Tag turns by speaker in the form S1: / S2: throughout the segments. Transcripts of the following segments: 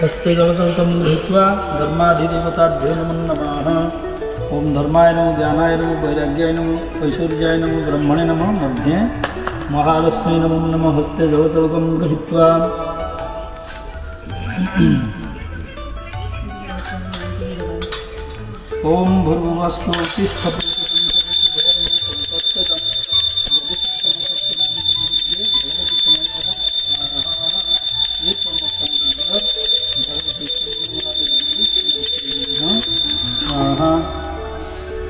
S1: हस्ते जलचौकं गृहीत्वा धर्माधिदेवताभ्यो नमो नमः। ओम धर्माय नमो, ज्ञानाय नमो, वैराग्याय नमो, ऐश्वर्याय नमो, ब्रह्मणे नमो, मध्ये महालक्ष्मी नमो नमः। हस्ते जलचौकं गृहीत्वा ओम भूर्भुवस्सु तिष्ठतु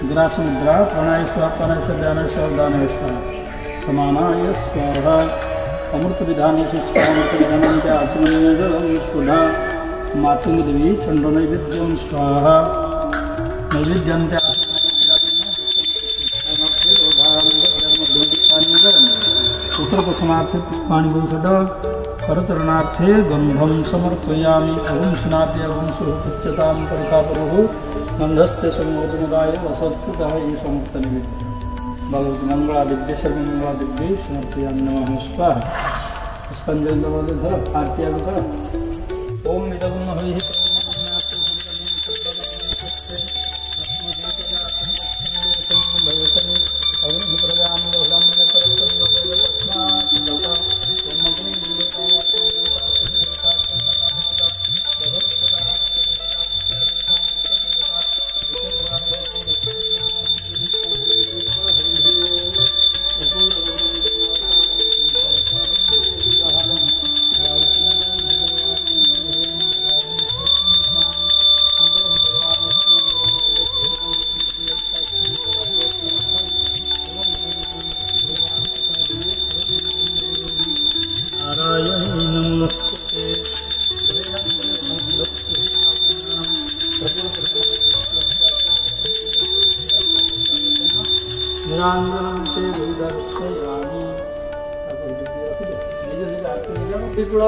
S1: ग्रासमुद्रा प्राणायाम प्राणायाम ध्यानेश्वर दानेश्वर समानाय स्वाहा। अमृत विधान से स्वामृत विधान के आचमनीय जलम सुधा मातुंग देवी चंडो नैवेद्यम स्वाहा। नैवेद्यंते उत्तरपशनार्थे पुष्पाणि भूषद करचरणार्थे गंधम समर्पयामि। अहं स्नात्य अहं सुहृत्यतां परकापरुः गंधस्ते समोचमुदाय वसत्कृतः ईश्वमुक्त निवेद्य। भगवत मंगला दिव्य सर्वमंगला दिव्य समर्पयामि। नमः स्वाहा। पुष्पांजलि दवाले धर आरती आगे धर। ओम इदं महिः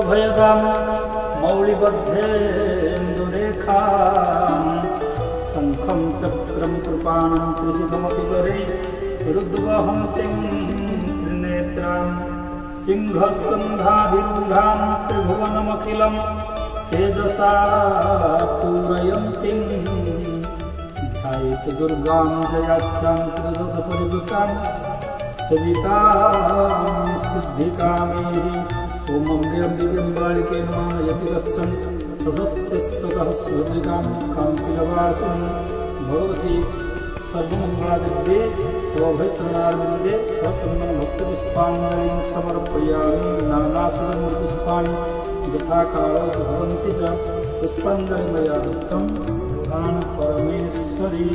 S1: भयदाम मौलिबद्धेन्दुरेखा शंखं चक्रं कृपाणं त्रिशिखमपि करे रुद्वहं त्रिनेत्रां सिंहस्कन्धाधिरूढां त्रिभुवनमखिलं तेजसा पूरयन्तीं ध्यायेत् दुर्गां जयाख्यां त्रिदशपरिवृतां सवितां सिद्धिकामेहि। ओम अम्बिके बालिके नमः। यति कश्चन सशस्तस्ततः स्वस्तिकां कान्तिलवासिं भगवती सर्वमङ्गलादिव्ये तवभयचरणारविन्दे सचन्दन भक्तिपुष्पाञ्जलिं समर्पयामि। नानासुरमूर्तिपुष्पाणि यथा कालो भवन्ति च पुष्पाञ्जलिमया दत्तं प्राण परमेश्वरी।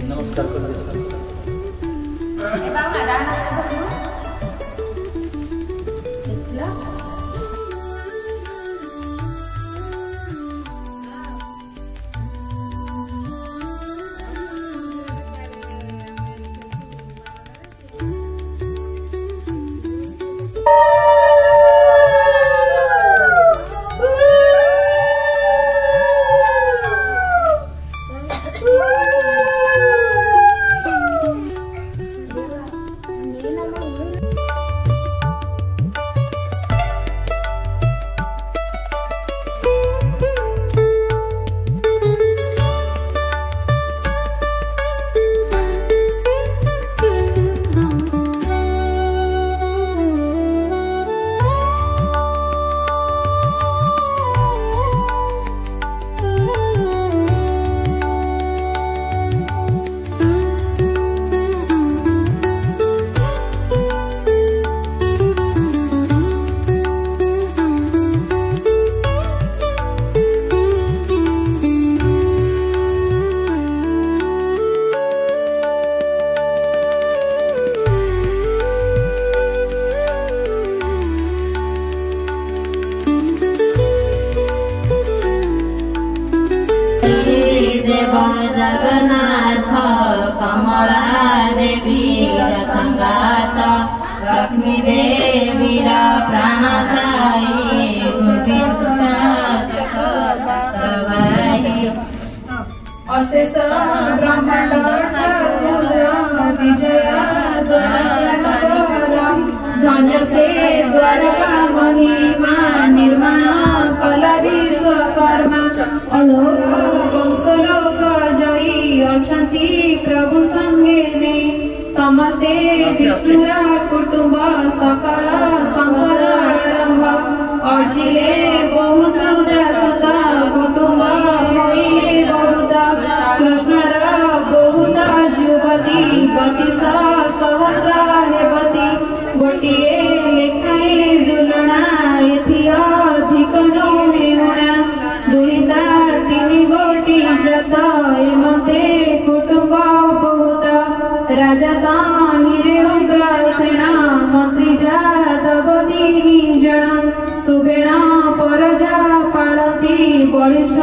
S1: नमस्कार
S2: जगन्नाथ कमला देवी संगात लक्ष्मी देवी प्राण साई अशेष ब्रह्मांड विजय द्वारा धन्य से द्वारका महिमा निर्माण कला विश्वकर्मा वंशलोक जयी अछंती प्रभु संगे ने समस्ते विष्णुर कुटुंब सकल संपद आरंभ अर्जिले बहु सुरा सुता कुटुंब होइले बहुत कृष्णर बहुत युवती पति सहस्र हेवती गोटिए लेखाए दुलना एथि अधिक नुणा दुहिता तीन गोटी जत एमते कुटुंब बहुत राजा ताहिरे उग्रसेना मंत्री जादवती जन सुबेण परजा पालती बलिष्ठ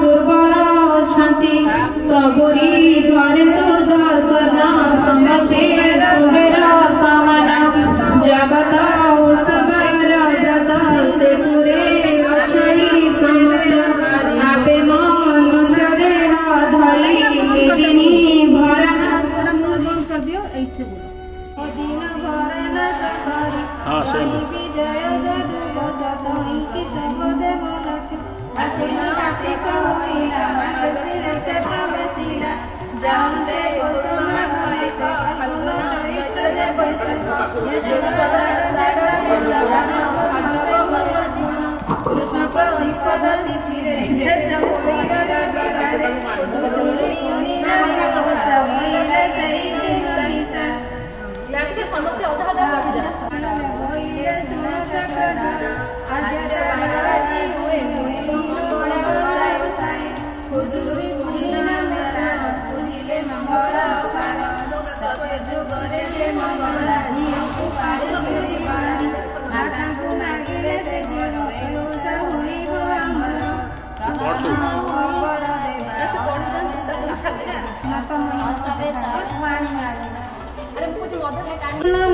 S2: दुर्बल शांति सबुरी द्वारे सुदर्शन समस्ते सुबेर समान जबता सबर व्रत से पूरे अच्छी समस्त आपे मनुष्य देह धरी मेदिनी भरा
S1: हाँ सेम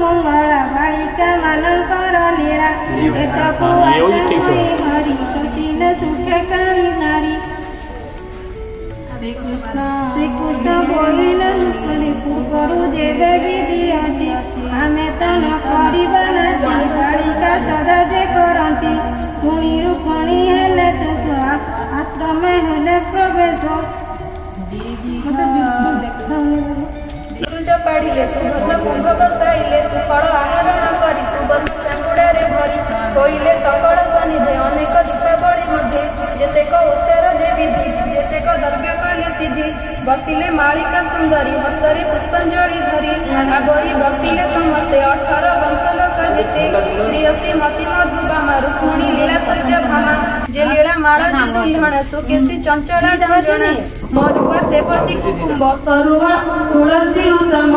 S2: मंगला बालिका मानकर लीला हरि सचिन सुखे काली नारी श्रीकृष्ण बोलिले पूर्वर जेबे विधि अछि आमे त न करिबा नाही बालिका सदा जे करंती सुनी रुक्मिणी हेले तो आश्रम हेले प्रवेश पाड़िले सुवर्ण कुंभ बसाइले सुफल आहरण करी सुवर्ण चांगुड़ारे भरी कोइले सकल सनिधे अनेक दीपावली मध्ये जेतेक ओसेर जे विधि जेतेक द्रव्य कले सिद्धि बसिले मालिका सुंदरी हस्तरे पुष्पांजलि धरी आवरी बसिले समस्ते 18 वंशलोक जेते श्रीयसी मति मधुबामा रुक्मिणी लीला सत्य भामा जे लीला माला दुल्हन सुकेशी चंचला जंजना मरुआ सेवती कुकुम्ब सरुआ तुलसी उत्तम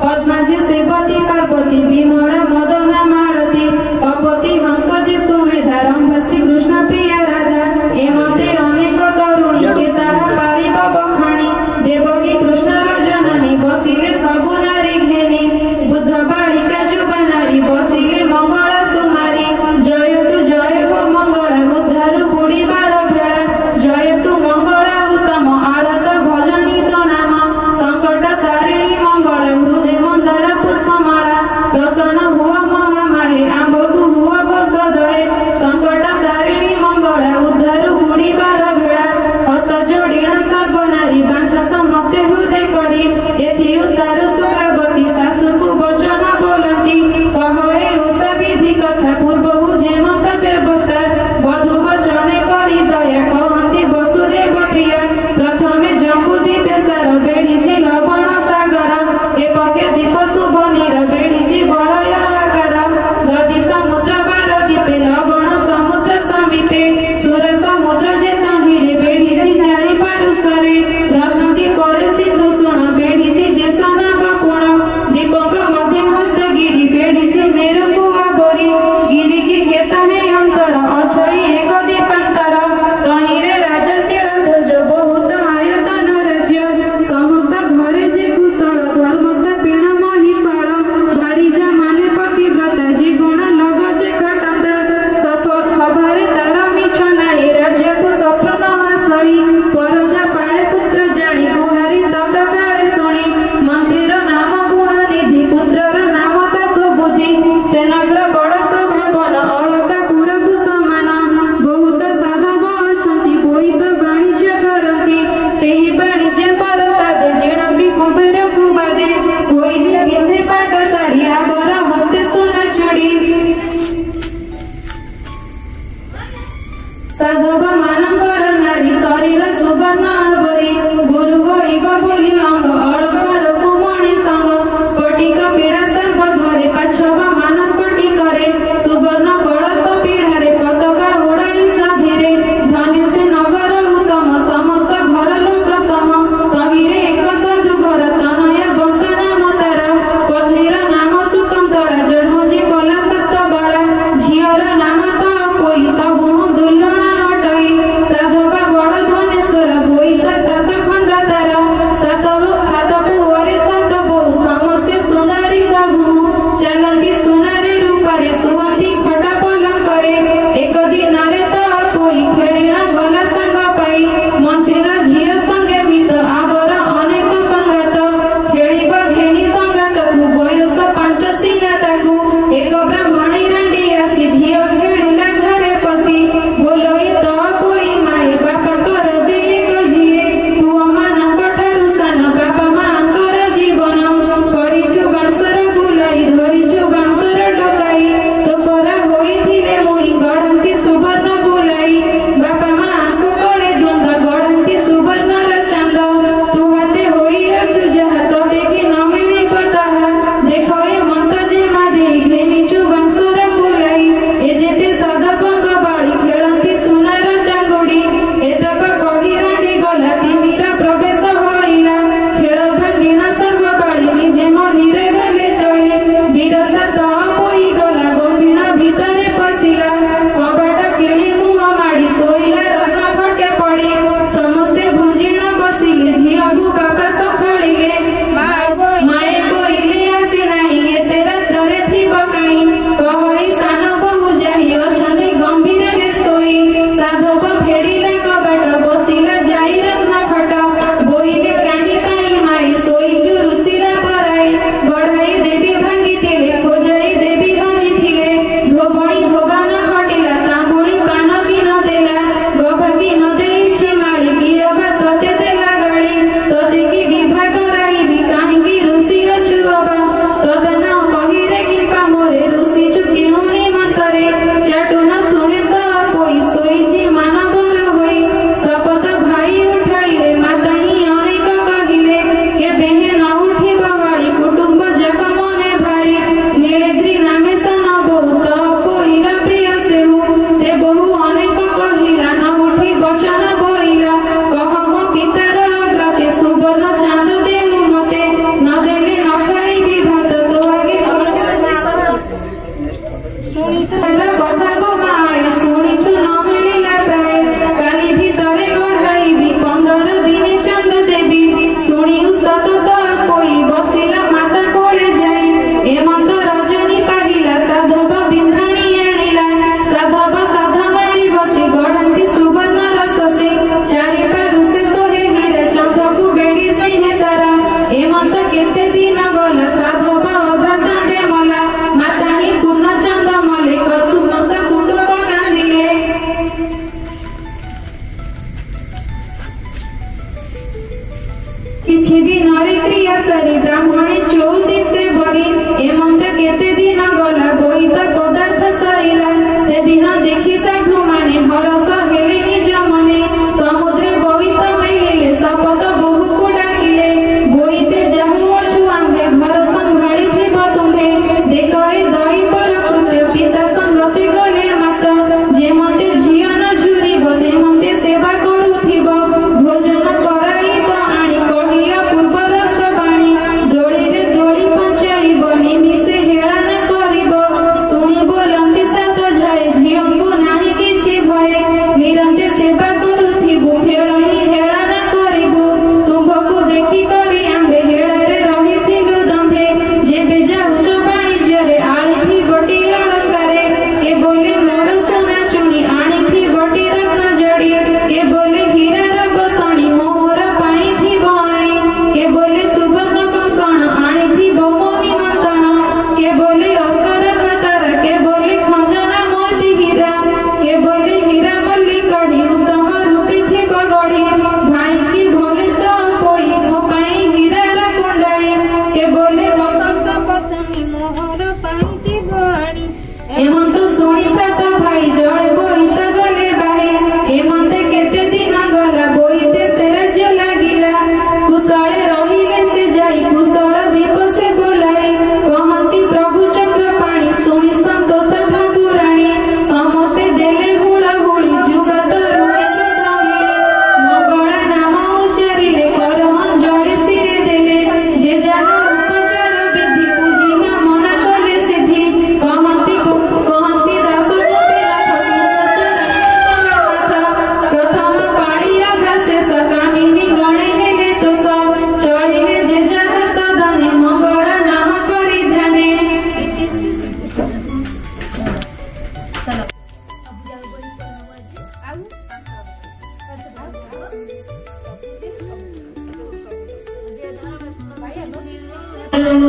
S2: पद्माजी सेवती पार्वती विमला मदना मालती कपति हंसजी सुमेधा रंभा श्री कृष्ण प्रिया राधा एमते अनेक तरुणी के ताहा पारिब बखाणी देवकी कृष्ण जननी बसिले सबु नारी घेनी बुद्ध बालिका जुबा नारी बसिले मंगला सुमारी जय गो मंगला उद्धारु बुड़ीबार भेला जय तु मंगला उत्तम आरत भजनी तो नाम संकट तारिणी मंगला हृदय मंदार पुष्पमाला प्रसन्न हुआ महामाहे आंबकु हुआ गो सदय संकट तारिणी मंगला उद्धारु बुड़ीबार भेला हस्त जोड़ीण सर्वनारी बांछा समस्ते हृदय करी एथि उद्धारु शुक्रावती सासुकु वचन बोलती कहे उषा विधि कथा पूर्व जेमत व्यवस्था वधु वचने करी दया कहती वसुदेव प्रिया प्रथमे जम्बुदी पेशार बेड़ीजी लवण सागर एपके दीप शुभ नीर बेड़ीजी बलय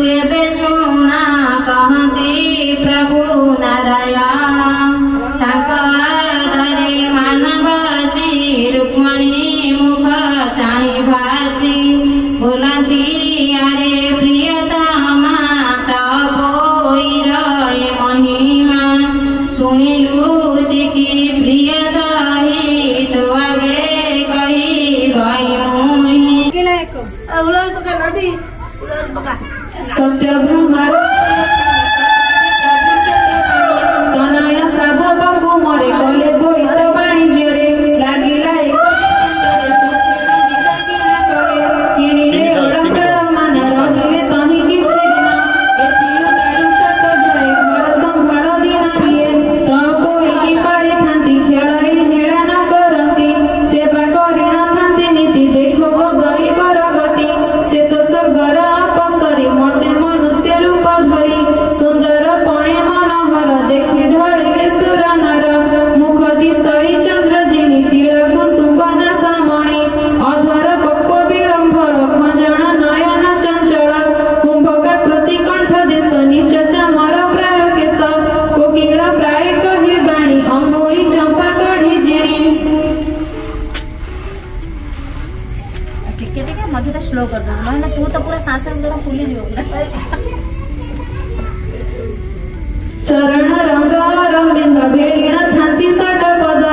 S3: तेबे सुना कहती प्रभु नारायण ठाकुरे मानवासी रुक्मणी मुख चाहि भासी बोलती अरे प्रियतमा तपोईर महिमा सुनिलु कि प्रिय सहित आगे कही गई मुहि सत्य ब्रह्मार तनय साधवकु मरे कले बोहित वाणिज्य लागिला किणिले अलंकार मान रहिले तहि किछि दिन एतियो दारुसत जाए घर संभाळ दिन निये त कोई कि पारे थांती खेळई हेळा न करती सेवा करि न थांती नीति देखो गो दैवर गति से तो स्वर्गर अपसरी मोटे मनुष्य रूप धरी सुंदर पणे मनोहर देखि ढळिले सुर नर मुख दिशई चंद्र जिनी तिलकु सुबन सामणी अधर पक्व विलंभर खंजन नयन चंचल कुंभकाकृति कंठ देश नीच चामर प्राय केश कोकिल प्राय कहि बाणी अंगुली चंपा कढ़ी जिणी
S4: टिके मझे स्लो कर दो ना तू तो पूरा सांस अंदर फूली जीव पूरा
S3: चरण रंग रंग भेड़ीण थांती सट पद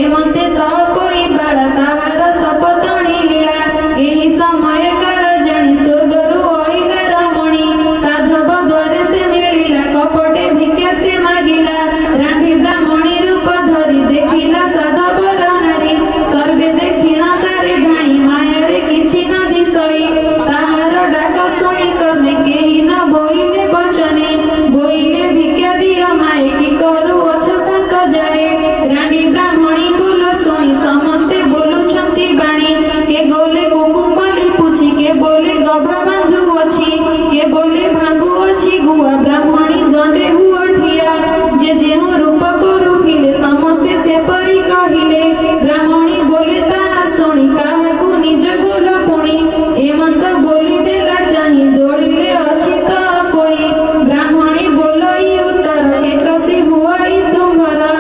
S3: एमंते त कोई बाड़ा ताहार सपतणी लीला एही समय काल जानी स्वर्गरु आइला रमणी साधव द्वारे से मिलिला कपटे भिक्षा से मागिला रांधी ब्राह्मणी रूप धरी देखिला साधव नारी सर्वे देखिना तारे धाई मायारे किछि न दिसई ताहार डाक शुणी कर्मे केही न बोइले बचने बोइले भिक्षा दिया माए की करू अछ सात जाए रानी ब्राह्मणी बोल शुणी समस्ते बोलु छंती बाणी के गोले कुकुम्बली पूछी के बोले गभा बांधु अछि के बोले भांगु अछि गुआ ब्राह्मणी दंडे हुआ ठिया जे जेहु रूप करुथिले समस्ते से परि कहिले ब्राह्मणी बोले ता शुणी काहाकु निज गोल पुणी हेमंत बोली देला चाहि दौड़िले अछि त कोई ब्राह्मणी बोलई उत्तर एकसी हुआई तुम्हारा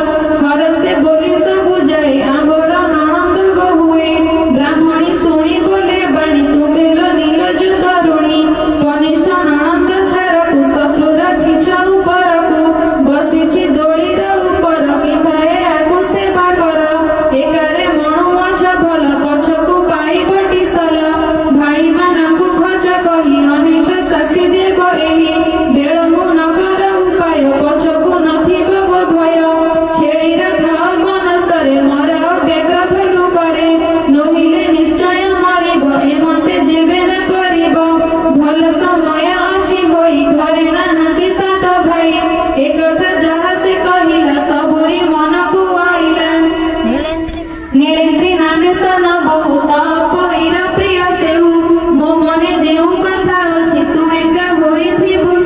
S3: हर से बोली सबु जाए आंबर ननंद गो हुए ब्राह्मणी शुणी बोले बाणी तुम्हें लो नीलज तरुणी कनिष्ठ ननंद छारकु सफलुर खिच उपरकु बसिछि दौड़ीर उपर कि भाई आगु सेवा कर एकारे मणु माछ भल पछकु पाई बटी सल भाई मानकु खच कही अनेक शास्ति देव एही बेळमु न कर उपाय पछकु नथिब गो भय छेळीर खाओ बनस्तरे मर व्यग्र फेलु करे नहिले निश्चय मरिब एमंते जेबे न करिब भल समय अछि होई घरे नाहांती सात भाई एकथा जहा से कहिला सबुरी मनकु आइला नीलेन्द्री नामे सन बहुत कोइर प्रिय सेहु मो मने जेउ कथा अछि तू एका होई थिबु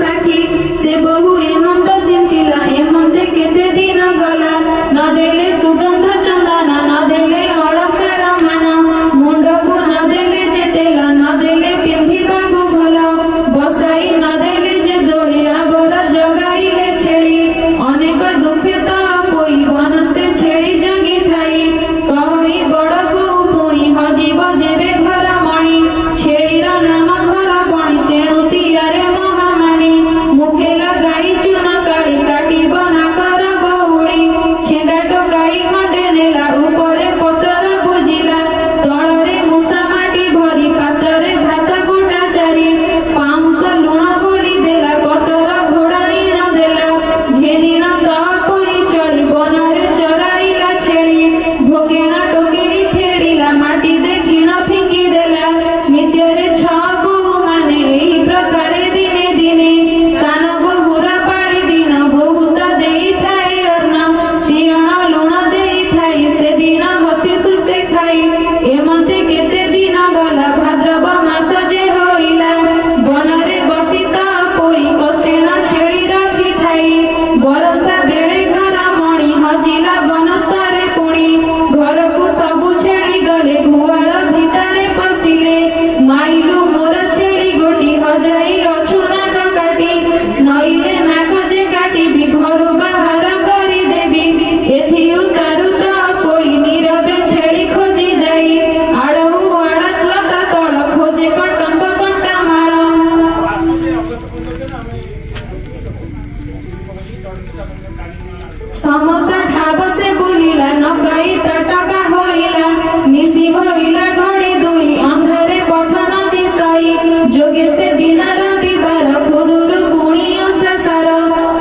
S3: समस्त ठाब से बुलिला न प्राय तटका होइला निसी होइला घड़ी दुई अंधारे पथ न दिसाई जोगे से दिन रविवार खुदुरु पुणियो सार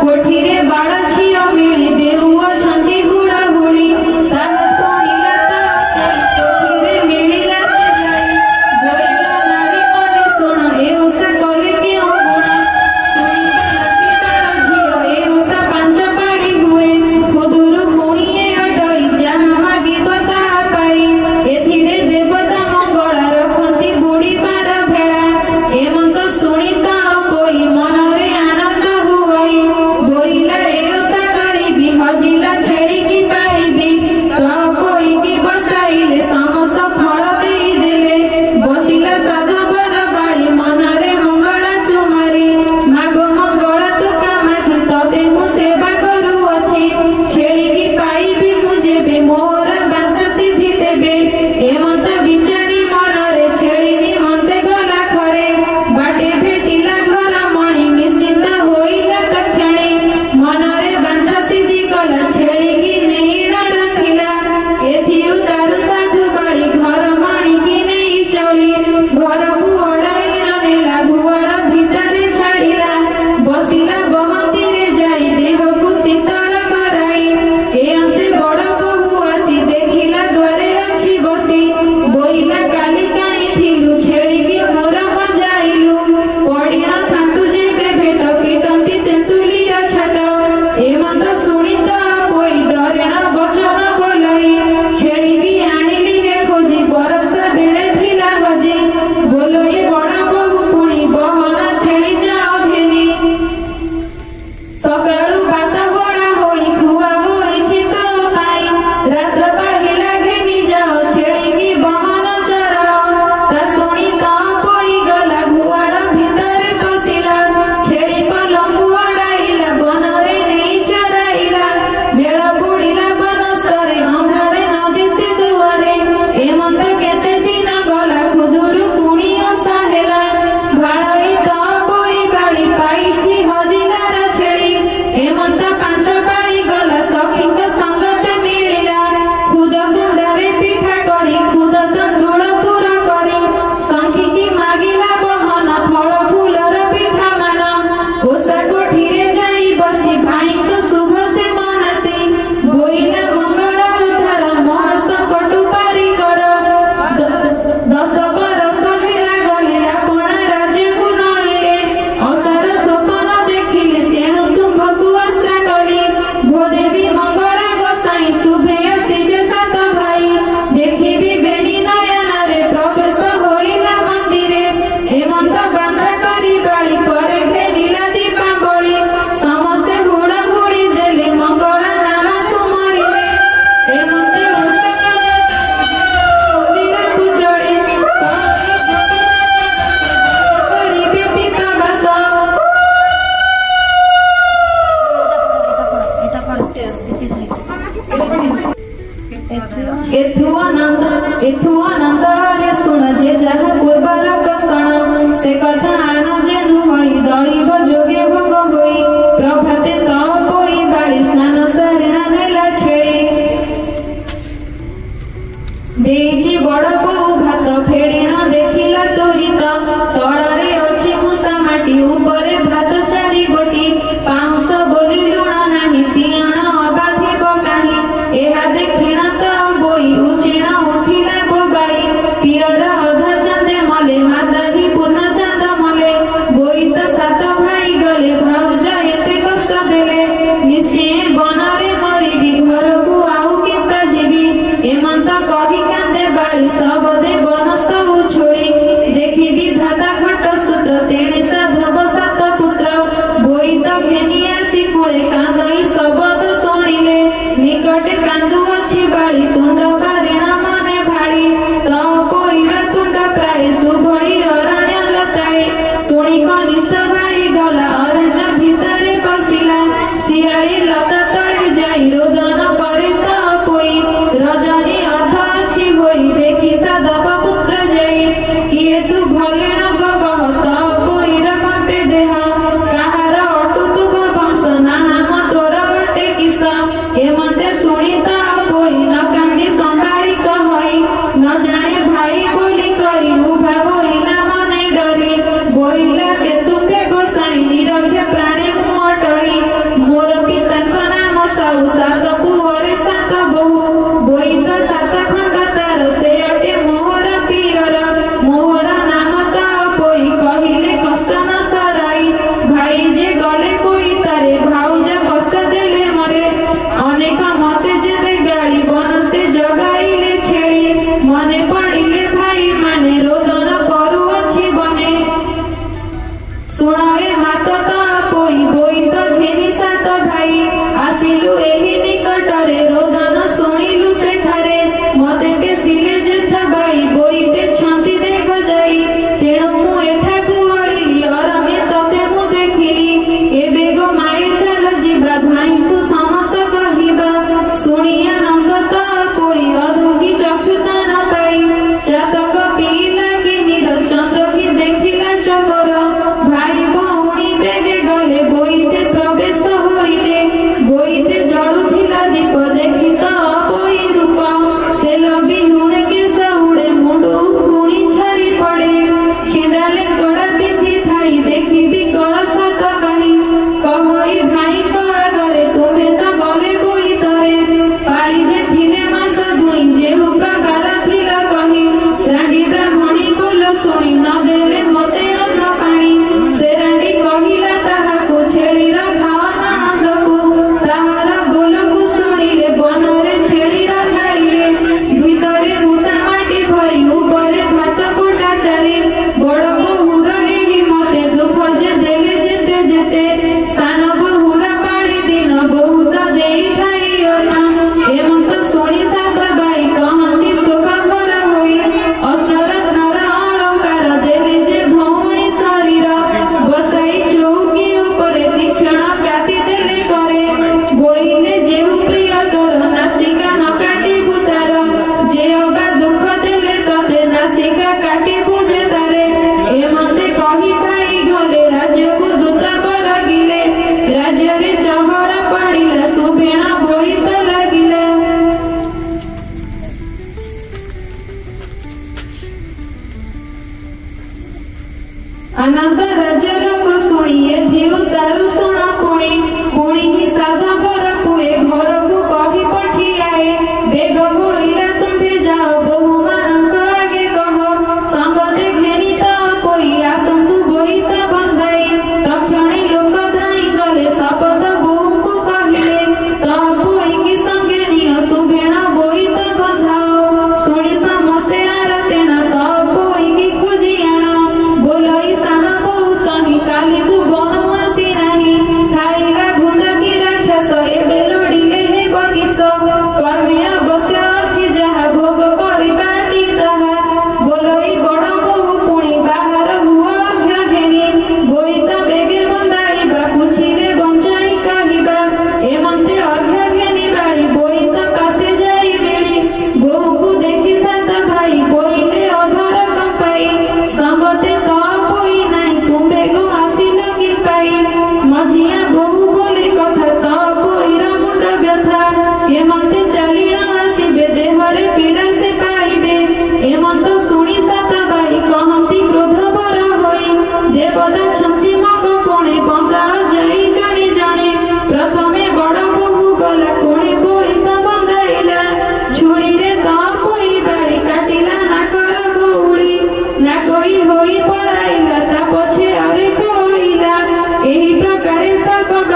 S3: कोठी रे बाळ झियो मिली देउआ छंती हुड़ा हुड़ी ताहा सुनिला ता कोठी रे मिलिला से जाई बोइला नारी मने सुण ए उसा कले के गुण सुनिला लती बाळ झियो ए उसा पांच पाड़ी हुए खुदुरु पुणिये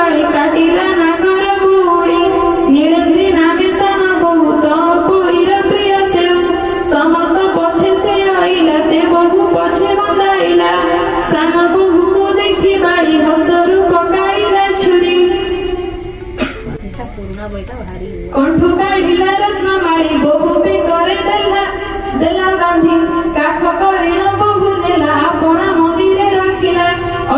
S3: बाली काटिला नागर भूली नीलेन्द्री नामे सन बहुत पुरीर प्रिय से समस्त पछे से आइला से बहु पछे बंधाइला सामा बहु को देखी बाली हस्तरू पकाइला छुरी कंठू काढ़िला रत्नमाली बहु पे करे देला बांधी काठ करेण बहु नेला अपना मंदिरे रखिला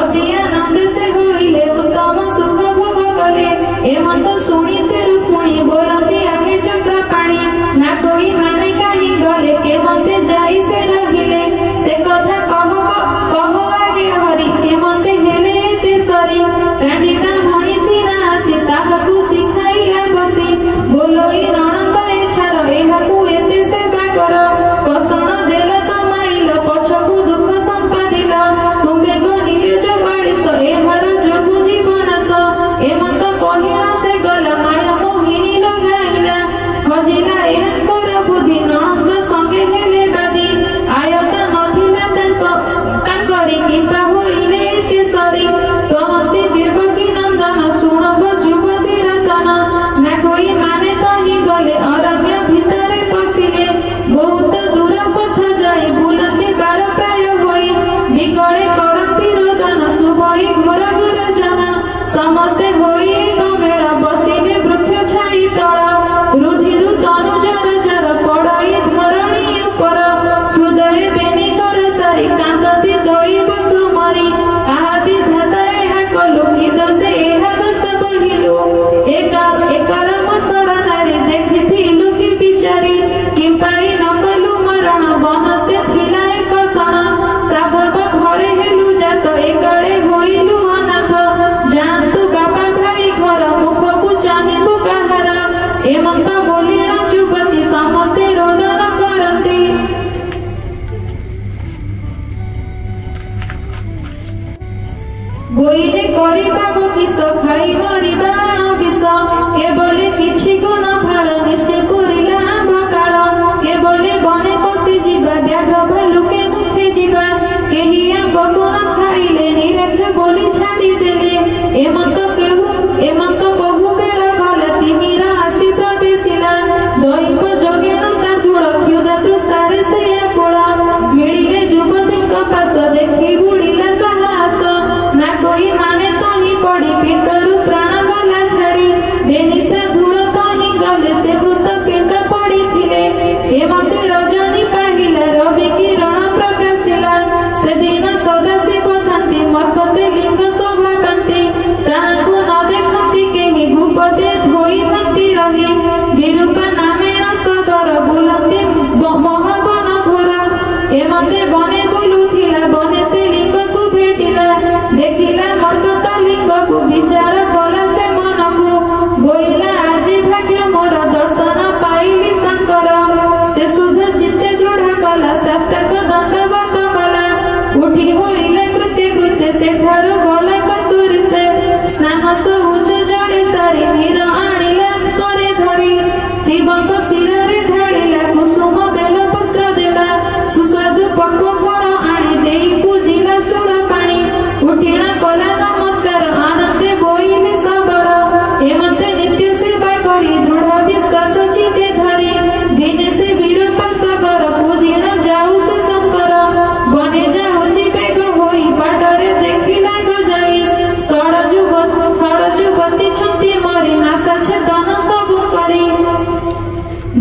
S3: अति आनंद से होइले उत्तम सुख भोग कले एमंत सुनी से रुक्मिणी बोलती आगे चक्र पाणी ना कोई माने कहीं गले के मते जाई से रहिले से कथा कहो आगे हरि के मते हेले ते सरी रानीता मणि सिना आसी ताहाकु सिखाइला बसी बोलोई ननंद एछार एहाकु एते सेवा कर कषण देल तमाइल पछकु दुख संपादिल तुमे गनिले जो बालिस एहार जोगु जीवनास एमंत कहिण से गला माया मोहिनी लगाइला हजिला एहाकर बुद्धि ननंद संगे हेले बादी आयत नथिला तांकरी किंपा होइले एते सरी कहती देवकी नंदन सुण गो युवती रतन ना कोई माने तही गले अरण्य भितरे पसिले बहुत दूर पथ जाई बुलती बार प्राय होई विकले करती रोदन सुभई घोर घोर जन समस्ते होई गमेळ बसिले वृक्ष छाई तळ रुधिरु तनु जर जर पड़ई धरणी उपर हृदय बेनी कर सारी कांदती दैव सुमरी आहा विधाता एहा कलु कि दोषे एहा दोष बहिलु एकर मसड़ नारी देखिथिलु कि बिचारी किंपाई न कलु मरण बन से थिला एक सण साधव घरे हेलु जात एकले होइलु अनाथ जानतु बापा भाई घर मुखकु चाहिबु काहार एमंत बोलिण युवती समस्ते रोदन करती बोइले करिबाग किस खाई मरिबा विष केवले किछि गुण भाल निश्चय पुरिला भकाल केवले बने पशि जीवा व्याघ्र भालुके मुखे जीवा केही आंबकु न खाइले निरेखे बोली छाड़ी देले एमंत कहु बेल गला तिमिर आसी प्रवेशिला दैव जोगेन साधुळ क्षुधा तृषारे से आकुल मिलिले युवतीଙ୍କ पास देखि बुडिला साहस ना कोई माने तही पड़ी पिंडरु प्राण गला छाड़ी बेनिसा धूल तही गले से मृत पिंड पड़ी थिले एमते रजनी पाहिला रवि किरण प्रकाशिला से दिन सदा शिव थांती मर्कते लिंग शोभा पांती ताहाकु न देखंती केही गुपते धोई थांती रही विरूपा नामेण सबर बुलंती महाबन घोर एमते बने बुलुथिला बने से लिंग को भेटिला देखिला मर्कत लिंग को विचार कला से मन को बोइला आज भाग्य मोर दर्शन पाइली शंकर से सुध चित्ते दृढ़ कला साष्टांग दंडवत कला उठी होइला कृत्य सेठारु गला कतुरिते स्नान शौच जड़े सारी वीर आनिला करे धरी शिवंक शिरे ढालिला कुसुम बेल पत्र देला सुस्वादु पक्व फल आनी देई पूजिला सुड़ पानी उठिण कला नमस्कार आनंदे बोइले सबर एमते नित्य सेवा करी दृढ़ विश्वास चिते धरी दिने से विरूपा सागर पूजिण जाऊ से शंकर बने जाऊची बेग होई बाटरे देखिला गजाई सड़जुवती छंती मरी नासा छेदन सबु करी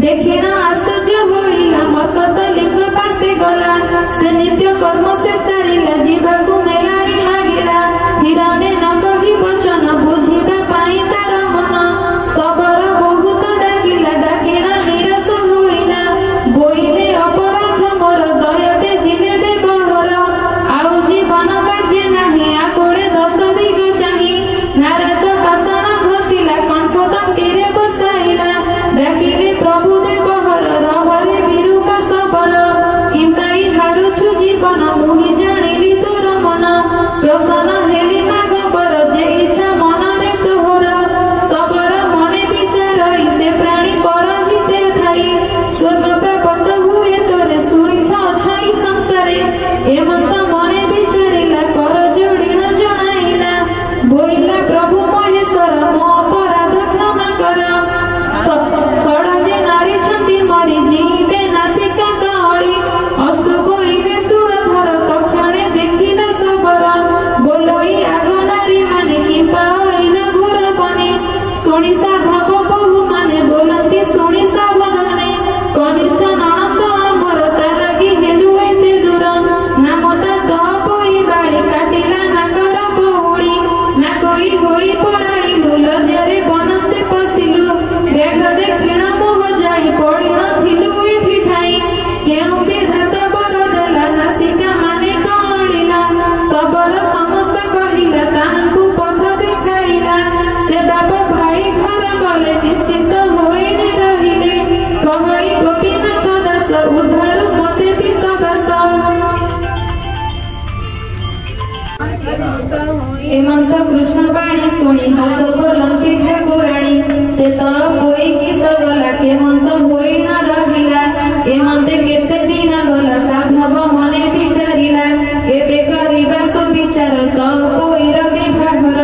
S3: देखिण आश्चर्य होइला मर्कत लिंग पासे गला से नित्य कर्म से सारिला जीवाकु मेलारी मागिला हिरणे न कहि वचन बुझिबा पाई तार मन सबर बहुत डाकिला डाकिणा निराश होइला बोइले अपराध मोर दया दे जिले दे बहर आउ जीवन कार्य नाही आकोळे दश दिग चाही नाराज पाषाण घसिला कंठ तंटीरे बसाइला डाकिले प्रभु देव हर रहरे विरूपा सबर किंपाई हारुछु जीवन मुहि जानिली तोर मन प्रसन्न हेली मागबर जे इच्छा मनरे तोहर सबर मने विचार से प्राणी परहिते थाई स्वर्ग प्राप्त हुए तोरे सुनी छई संसारे एमंत मने विचारिला कर जोड़ी न जणाइला बोइला प्रभु महेश हेमंत कृष्ण बाणी शुणी हस बोलती ठाकुराणी से तो कोई किस गला केमंत होई न रहिला एमंते केते दिन गला साधव मने विचारिला एबे करिबा सुविचार तो कोई रवि भागर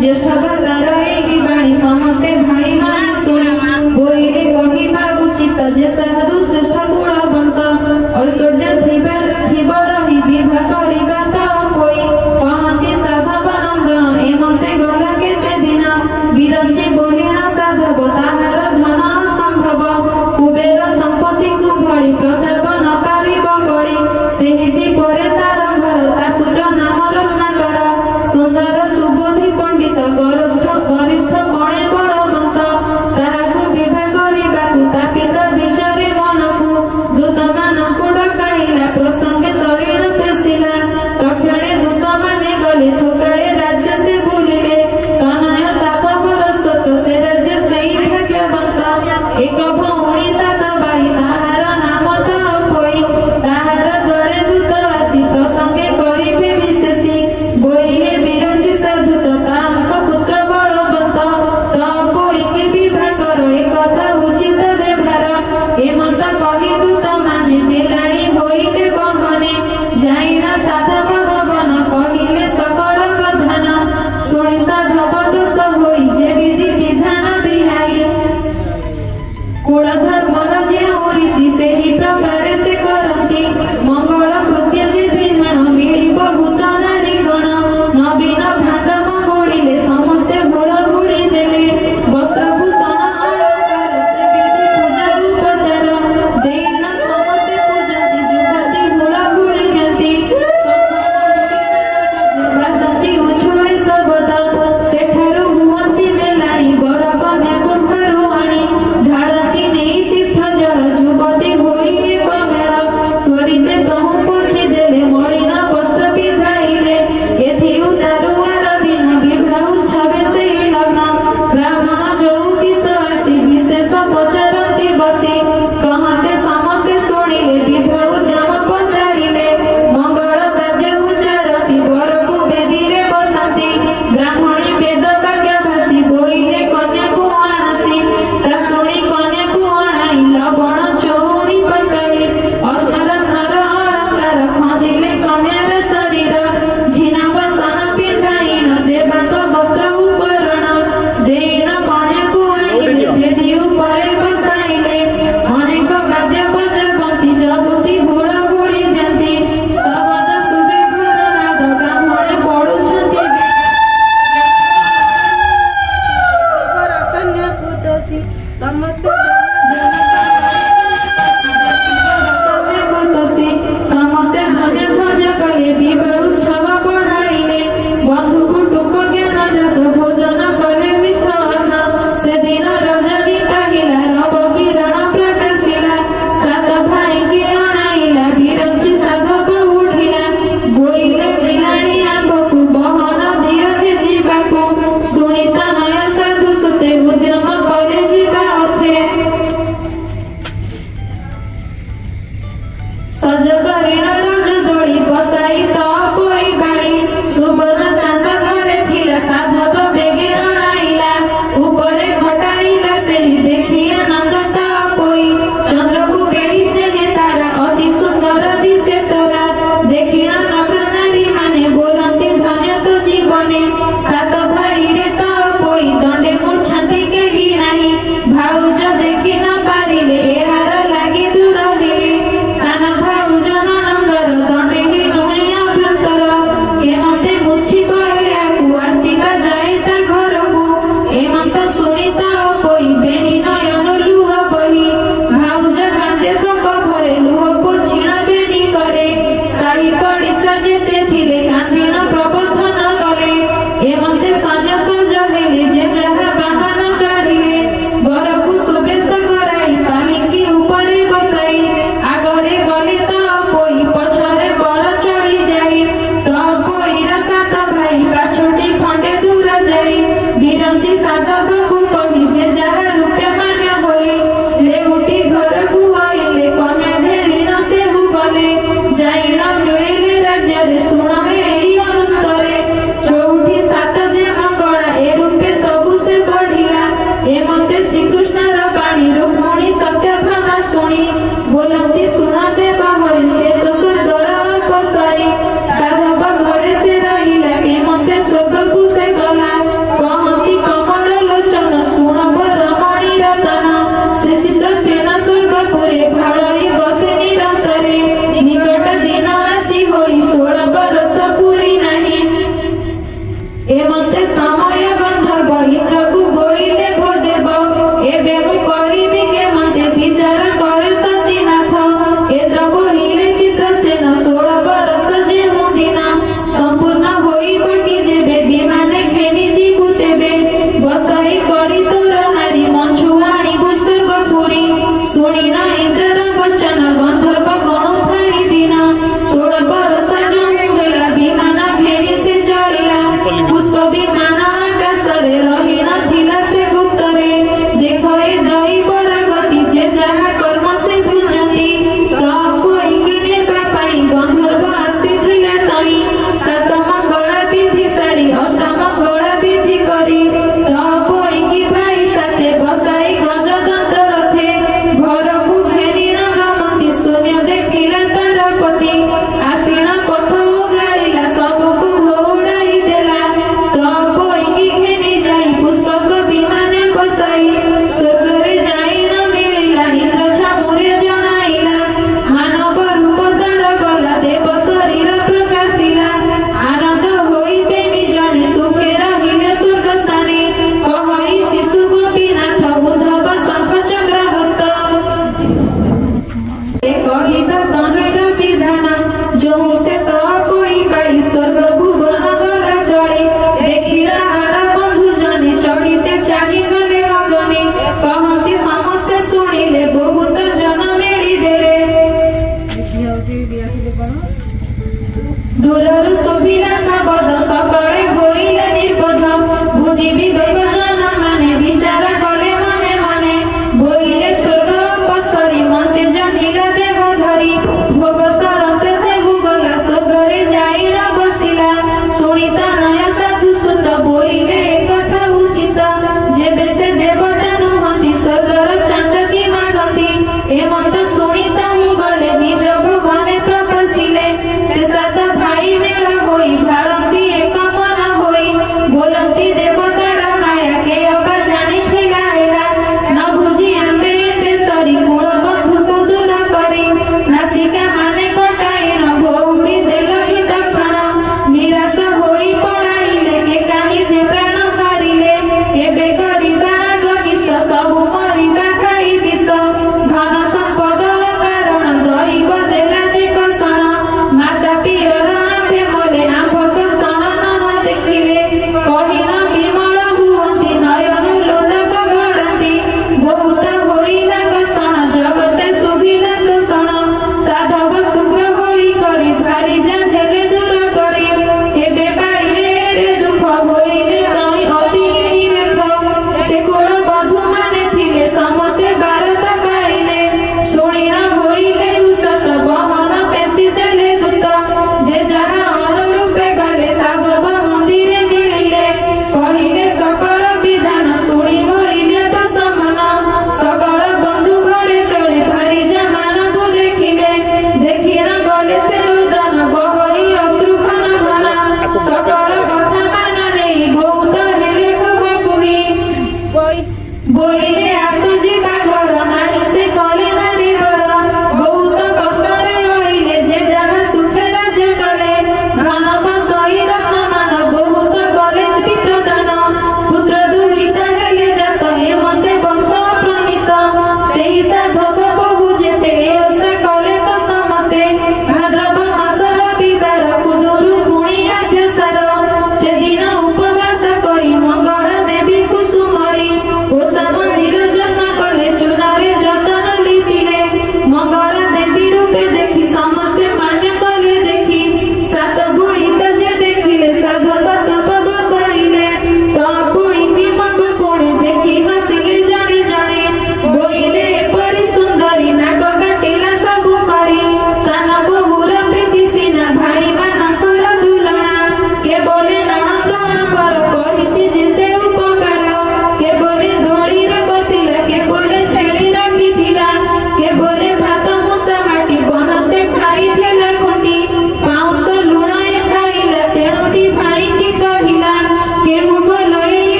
S3: ज्येष्ठ भ्रातार एही बाणी समस्ते भाई मान शुणी बोइले कहिबा उचित जे साधु श्रेष्ठ गुणवंत ऐश्वर्य थिबा रही विवाह करिबा तो कोई कहती साधव नंदन एमंते गला केते दिन विरंची बोलिण साधव ताहार धन असंभव कुबेर संपत्ति को भଳି प्रताप न पारिब गଳି सेहिति परे तार घर ता पुत्र नाम रत्नाकर सुंदर सुबोधि पंडित गरिष्ठ कणे बलवंत ताहाकु विवाह करिबाकु ता पिता विचारे मनकु दूत मानकु डकाइला प्रसंगे तरिण पेसिला तक्षणे दूत माने गले थोकाए राज्य से बुलिले तनय 7 बरस तो से राज्य से भाग्यवंत एक भौणी 7 बाई ताहार नाम तो कोई ताहार द्वारे दूत आसी प्रसंगे करिबे विशेषी बोइले बिरंची साधुत ताहाक पुत्र बलवंत तो कोई के विवाह करो एकथा उचित व्यवहार एमंत कहि दूत माने मेलाणी होइले बहने जाइना साधव भवन कहिले सकल कथन शुणी साधव दोष होई जे विधि विधान बिहाई कुल धर्मर जे रीति से ही प्रकार से करती मंगल कृत्य जे विधान मिलिब भूत नारी गण नवीन भांड मंगोड़िले समस्ते हुड़ हुड़ी देले वस्त्रभूषण अलंकार से विधि पूजा उपचार देना समस्ते पूजती जुगती हुड़ हुड़ी देती राजती उछुळे सबद सेठारु हुअंती मेलाणी बर कन्याकु घरु आणी ढाळती नेई तीर्थ जल जुगती होई एक मेळ त्वरिते तहु पोछि देले मलिन वस्त्र विधाइले एथि उतारु आर दिन विवाह उत्सवे से लग्न ब्राह्मण ज्योतिष आसी विशेष पचारती बसी कहते समस्ते शुणिले विवाह उद्यम पचारिले मंगल वाद्य उच्चारती वरकु बेदीरे बसती ब्राह्मणी वेद वाक्य भाषी बोइले कन्याकु अणासी ता शुणी कन्याकु अणाई लवण चौणी पकाई अष्टरत्नर अलंकार खंजिले कन्यार शरीर झिना बसन पिंधाइण देवाक वस्त्र उपरण देइण कन्याकु आଣିले वेदी उपरे बसाइले अनेक वाद्य बजावंती जगती हुड़ हुड़ी दियंती सबद शुभे घर नाद ब्राह्मणे पड़ुछंती कन्याकु दोषी समस्त समस्ते धन्य धन्य कले विवाह उत्सव बढ़ाइले बंधु कुटुंब ज्ञान जात भोजन कले मिष्टान्न से दिन रजनी पाहिला रव किरण प्रकाशिला 7 भाई के अणाइला बिरंची साधव उठिला बोइले मिलाणी आंबकु बहन दिय हे जीवाकु शुणी तनय साधु सुते उद्यम कले जीवा अर्थे सज करिण रज दोड़ी बसाई तो कोई बाड़ी सुबर्ण चांद घरे थिला साधव बेगे अणाइला उपरे खटाइला से देखिया नंदता कोई चंद्र को बेड़ी से तारा अति सुंदर दिसे तोरा देखिण नग्न नारी माने बोलती धन्य तो जीवने 7 भाई रे तो कोई दंडे मूर्छंती केही नाही भाउज देखि न पारिले एहार लागि दूर हिले सान भाउज ननंदर दंडे ही नुहे अभ्यंतर एमंते मुछी बयाकु आसिबा जाए ता घरकु एमंत शुणी ता कोई बेनी नयन लुह बही भाउज कांदे सक भरे लुह पोछिण बेनी करे साही पड़िसा जेते थिले कांदिण प्रबोधन कले एमंते सज सज हेले जे जहा बाहन चढ़िले बरकु सुबेश कराई पालिंकी उपरे बसाई आगरे गले तो कोई पछरे बर चढ़ी जाई तो कोई 7 भाई पाछोटी खंडे दूर जाई बिरंची साधव को कही जे जहा रूपे मान्य होई लेउटी घर को आइले कन्या घेरिण से गले जाइण मिलिले राज्य रे शुण एई अनंतरे चौठी 7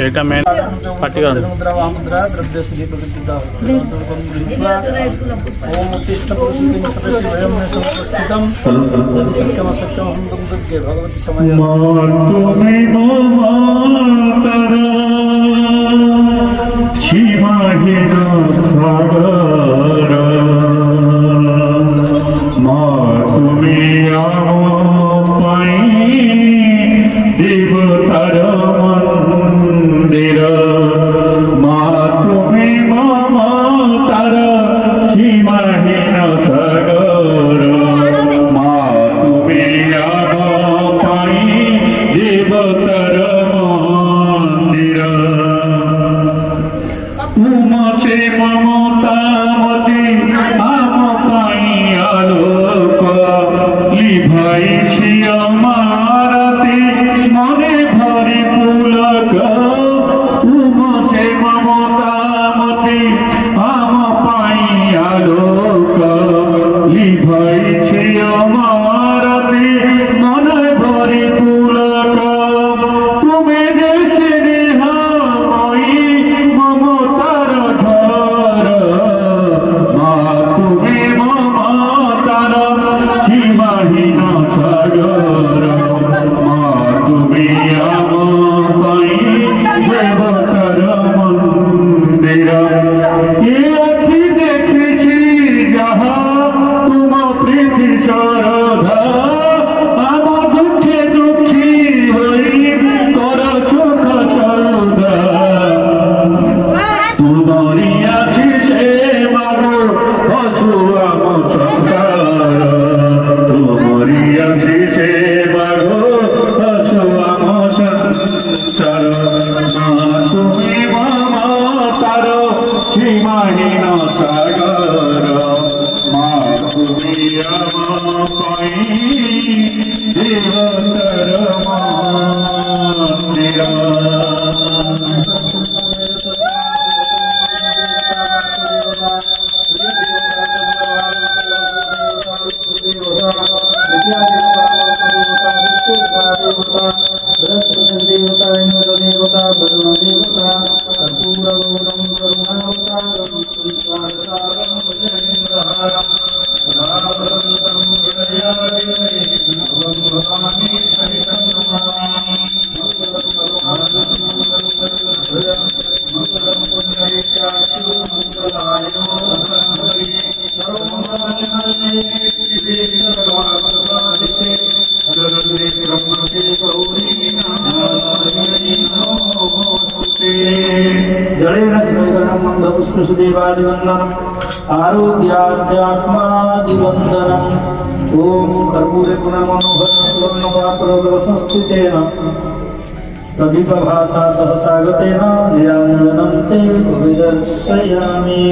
S5: एटा मेन पार्टी कर
S1: मुद्रा वामुद्रा द्रव्य सिद्धि प्रकृतिदा ओम उत्तिष्ठ पुरुषिके निकटस्य वयं न संस्थितं यदि शक्यम शक्यम हम तुम दुर्गे भगवती समय
S6: तुम्हें मातरा शिवाहिर सागर तुम्हें आओ पाई देवतार मंदिर तुम्हें ममतार सीमाहीन सागर तुम्हें आओ पाई देवतार मंदिर तुम से ममता मती आम पाई आलोक लिभाई मारती मने भरी पुलक तुम से ममता मती आम पाई आलोक लिभाई मारती मने भरी पुलक तुम्हें जैसे नेहामयी ममतार झर तुम्हें ममतार सीमाहीन सागर तुम्हें आम पाई देवतार मंदिर ये अखि देखी जहा तुम प्रीति श्रद्धा आम दुखे दुखी होई कर सुख सौदा तुम्हारी आशीषे मागो हसु आम संसार तुम्हारी आशीषे मागो हसु आम संसार तुम्हें ममतार सीमाहीन सागर तुम्हें आम पाई देवतार मंदिर
S1: देवता इंद्र देवता वरुण देवता कर्पूरगौरं करुणावतारं संसारसारं भजनेन्द्रहारं सदा वसन्तं हृदयादिमये भवं भवानी सहितं नमामि मंगलं करुणाभयं मंगलं पुण्डरीकाक्षो मंगलायो हरि सर्वमङ्गलमङ्गले शिवे सर्वार्थसाधिके शरदे ब्रह्मके गौरी नारायणी नमोस्तुते जलेन स्मरणं मन्दपुष्पसुदेवादिवन्दनम् आरोग्यार्थात्मादिवन्दनम् ॐ कर्पूरे पुनर्मनोहरं सुवर्णपात्ररसंस्थितेन प्रदीपभासा सहसागतेन निराञ्जनं ते विदर्शयामि।